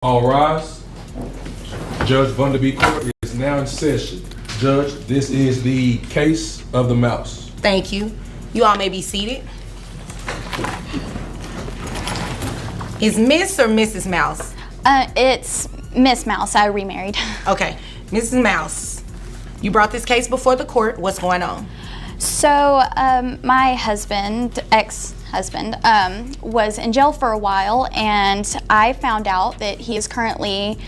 All rise. Judge Vanderbeek Court is now in session. Judge, this is the case of the mouse. Thank you. You all may be seated. Is Miss or Mrs. Mouse? It's Miss Mouse. I remarried. Okay, Mrs. Mouse, you brought this case before the court. What's going on? So, my husband, ex-husband, was in jail for a while, and I found out that he is currently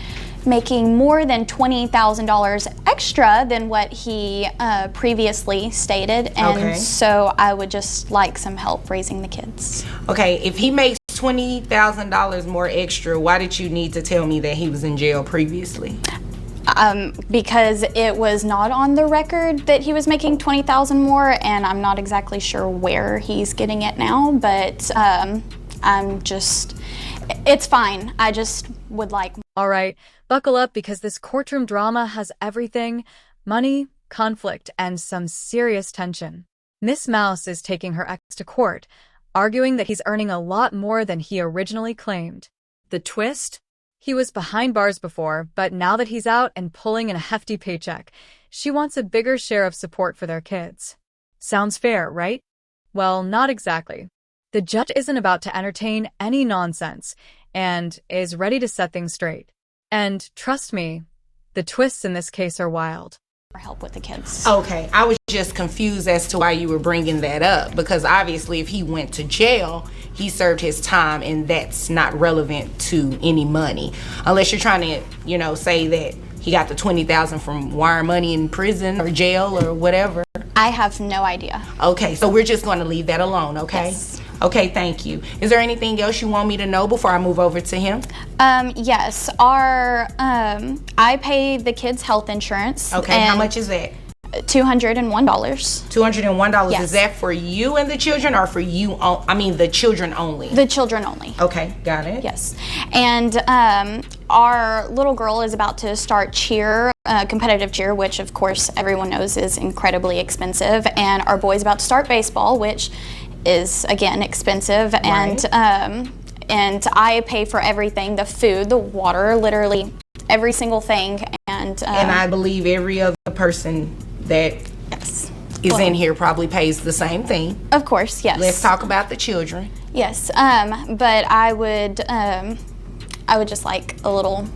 making more than $20,000 extra than what he previously stated, and so I would just like some help raising the kids. Okay, if he makes $20,000 more extra, why did you need to tell me that he was in jail previously? Because it was not on the record that he was making $20,000 more, and I'm not exactly sure where he's getting it now, but it's fine. I just would like. All right, buckle up because this courtroom drama has everything: money, conflict, and some serious tension. Miss Mouse is taking her ex to court, arguing that he's earning a lot more than he originally claimed. The twist? He was behind bars before, but now that he's out and pulling in a hefty paycheck, she wants a bigger share of support for their kids. Sounds fair, right? Well, not exactly. The judge isn't about to entertain any nonsense and is ready to set things straight. And trust me, the twists in this case are wild. Help with the kids. Okay, I was just confused as to why you were bringing that up, because obviously if he went to jail, he served his time, and that's not relevant to any money, unless you're trying to, say that he got the $20,000 from wire money in prison or jail or whatever. I have no idea. Okay, so we're just going to leave that alone, okay? Yes. Okay, thank you. Is there anything else you want me to know before I move over to him? Yes. I pay the kids' health insurance. Okay, how much is that? $201. $201. Yes. Is that for you and the children, or for you? The children only. The children only. Okay, got it. Yes. And our little girl is about to start cheer, competitive cheer, which of course everyone knows is incredibly expensive. And our boy's about to start baseball, which is again expensive. Right. And I pay for everything: the food, the water, literally every single thing. And I believe every other person that is in here probably pays the same thing. Of course, yes. Let's talk about the children. Yes, but I would just like a little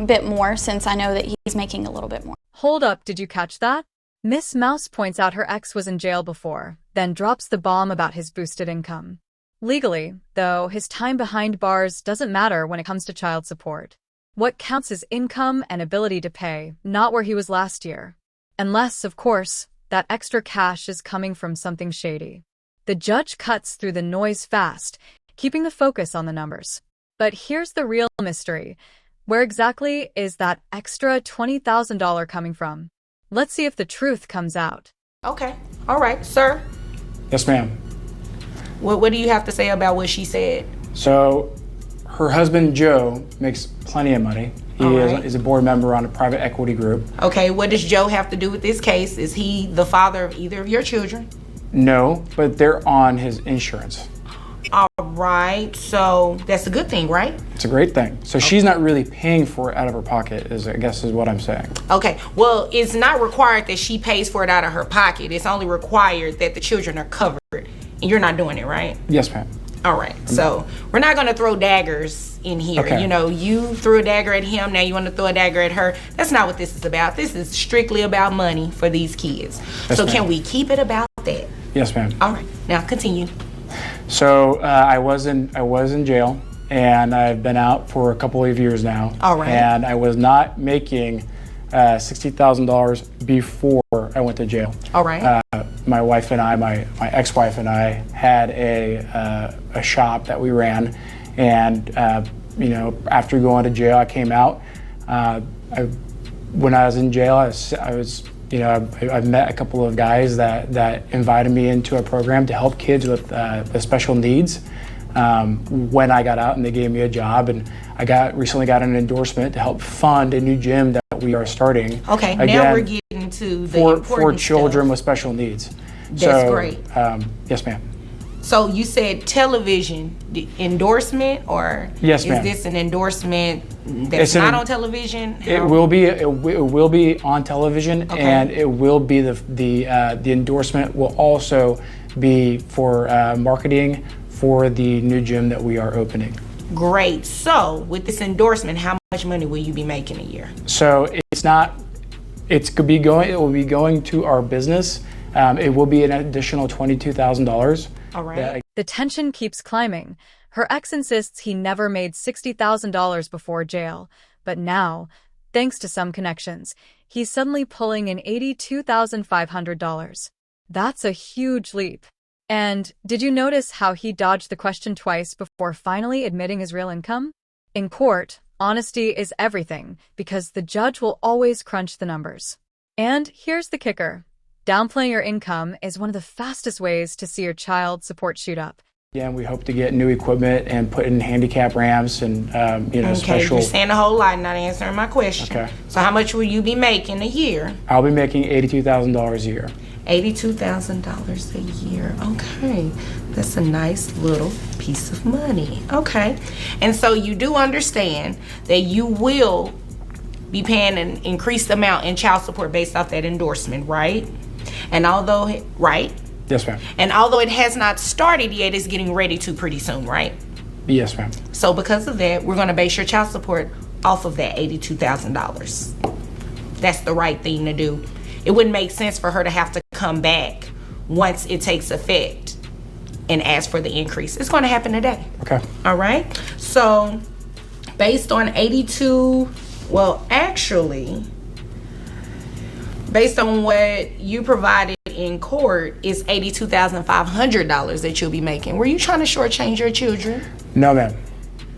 bit more, since I know that he's making a little bit more. Hold up, did you catch that? Miss Mouse points out her ex was in jail before, then drops the bomb about his boosted income. Legally, though, his time behind bars doesn't matter when it comes to child support. What counts is income and ability to pay, not where he was last year. Unless, of course, that extra cash is coming from something shady. The judge cuts through the noise fast, keeping the focus on the numbers. But here's the real mystery. Where exactly is that extra $20,000 coming from? Let's see if the truth comes out. Okay. All right, sir. Yes, ma'am. What do you have to say about what she said? So, her husband, Joe, makes plenty of money. He is a board member on a private equity group. Okay, what does Joe have to do with this case? Is he the father of either of your children? No, but they're on his insurance. All right, so that's a good thing, right? It's a great thing. So she's not really paying for it out of her pocket, is what I'm saying. Okay, well, it's not required that she pays for it out of her pocket. It's only required that the children are covered. And you're not doing it, right? Yes, ma'am. All right, so we're not going to throw daggers in here. Okay. You threw a dagger at him, now you want to throw a dagger at her. That's not what this is about. This is strictly about money for these kids. Yes, so ma'am. Can we keep it about that? Yes, ma'am. All right, now continue. So I was in jail, and I've been out for a couple of years now. All right. And I was not making $60,000 before I went to jail. All right. My wife and I, my ex-wife and I, had a shop that we ran, and after going to jail, I came out. When I was in jail, I met a couple of guys that invited me into a program to help kids with special needs. When I got out, and they gave me a job, and I recently got an endorsement to help fund a new gym that we are starting. Okay, again, now we're getting to the important for children stuff. with special needs. That's great. Yes, ma'am. So you said television endorsement, or Yes, is ma'am. this an endorsement that's It's not on television? It will be on television, Okay. and it will be the endorsement will also be for marketing for the new gym that we are opening. Great. So with this endorsement, how much money will you be making a year? So it will be going to our business. It will be an additional $22,000. All right. The tension keeps climbing. Her ex insists he never made $60,000 before jail, but now, thanks to some connections, he's suddenly pulling in $82,500. That's a huge leap. And did you notice how he dodged the question twice before finally admitting his real income? In court, honesty is everything because the judge will always crunch the numbers. And here's the kicker. Downplaying your income is one of the fastest ways to see your child support shoot up. Yeah, and we hope to get new equipment and put in handicap ramps and Okay, special. you're saying a whole lot, not answering my question. Okay. So how much will you be making a year? I'll be making $82,000 a year. $82,000 a year. Okay, that's a nice little piece of money. Okay, and so you do understand that you will be paying an increased amount in child support based off that endorsement, right? And although, right? Yes, ma'am. And although it has not started yet, it's getting ready to pretty soon, right? Yes, ma'am. So because of that, we're going to base your child support off of that $82,000. That's the right thing to do. It wouldn't make sense for her to have to come back once it takes effect and ask for the increase. It's going to happen today. Okay. All right. So based on 82, well, actually, based on what you provided in court, is $82,500 that you'll be making. Were you trying to shortchange your children? No, ma'am.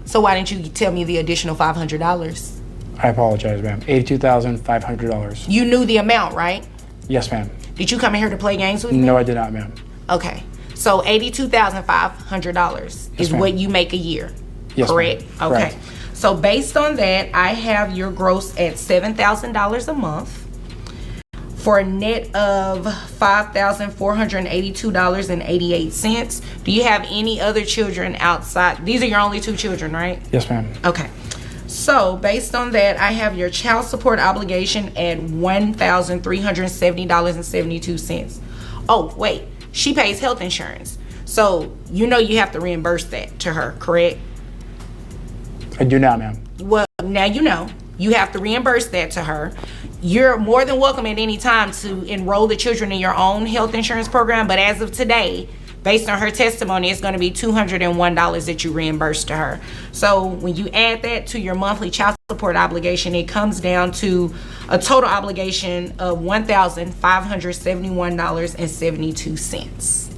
So why didn't you tell me the additional $500? I apologize, ma'am. $82,500. You knew the amount, right? Yes, ma'am. Did you come in here to play games with me? No, I did not, ma'am. Okay. So $82,500 is ma'am. what you make a year. Yes, correct? ma'am. Okay. Correct. So based on that, I have your gross at $7,000 a month for a net of $5,482.88. Do you have any other children outside? These are your only two children, right? Yes, ma'am. Okay. So based on that, I have your child support obligation at $1,370.72. Oh, wait. She pays health insurance. So you know you have to reimburse that to her, correct? I do not, ma'am. Well, now you know. You have to reimburse that to her. You're more than welcome at any time to enroll the children in your own health insurance program, but as of today, based on her testimony, it's going to be $201 that you reimburse to her. So when you add that to your monthly child support obligation, it comes down to a total obligation of $1,571.72.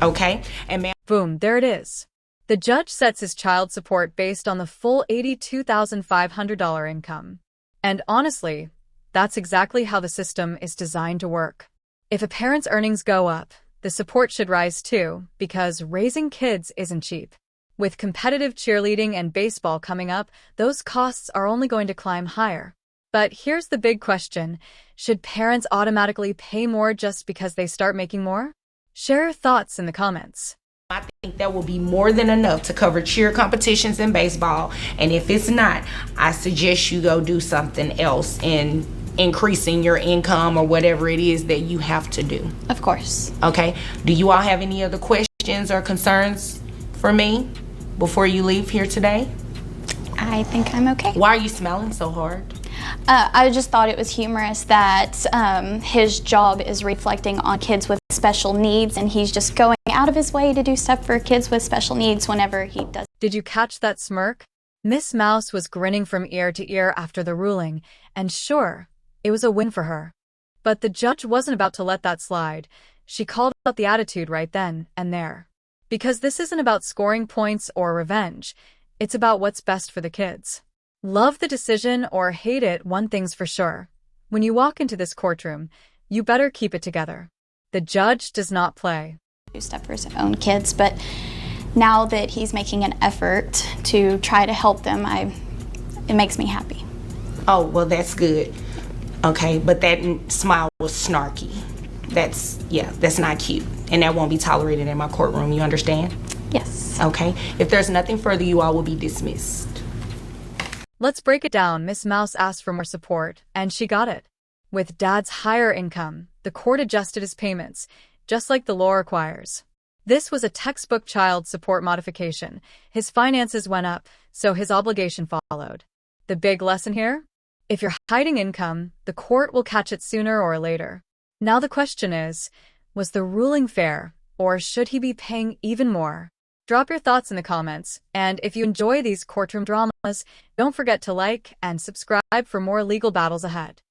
Okay? And ma'am, Boom, there it is. The judge sets his child support based on the full $82,500 income. And honestly, that's exactly how the system is designed to work. If a parent's earnings go up, the support should rise too, because raising kids isn't cheap. With competitive cheerleading and baseball coming up, those costs are only going to climb higher. But here's the big question. Should parents automatically pay more just because they start making more? Share your thoughts in the comments. I think that will be more than enough to cover cheer competitions in baseball. And if it's not, I suggest you go do something else in increasing your income or whatever it is that you have to do. Of course. Okay. Do you all have any other questions or concerns for me before you leave here today? I think I'm okay. Why are you smiling so hard? I just thought it was humorous that his job is reflecting on kids with special needs, and he's just going out of his way to do stuff for kids with special needs whenever he does. Did you catch that smirk? Miss Mouse was grinning from ear to ear after the ruling, and sure, it was a win for her. But the judge wasn't about to let that slide. She called out the attitude right then and there. Because this isn't about scoring points or revenge. It's about what's best for the kids. Love the decision or hate it, one thing's for sure. When you walk into this courtroom, you better keep it together. The judge does not play. Do stuff for his own kids, but now that he's making an effort to try to help them, it makes me happy. Oh, well, that's good. Okay, but that smile was snarky. That's not cute. and that won't be tolerated in my courtroom. You understand? Yes. Okay. If there's nothing further, you all will be dismissed. Let's break it down. Miss Mouse asked for more support, and she got it. With Dad's higher income, the court adjusted his payments, just like the law requires. This was a textbook child support modification. His finances went up, so his obligation followed. The big lesson here? If you're hiding income, the court will catch it sooner or later. Now the question is, was the ruling fair, or should he be paying even more? Drop your thoughts in the comments, and if you enjoy these courtroom dramas, don't forget to like and subscribe for more legal battles ahead.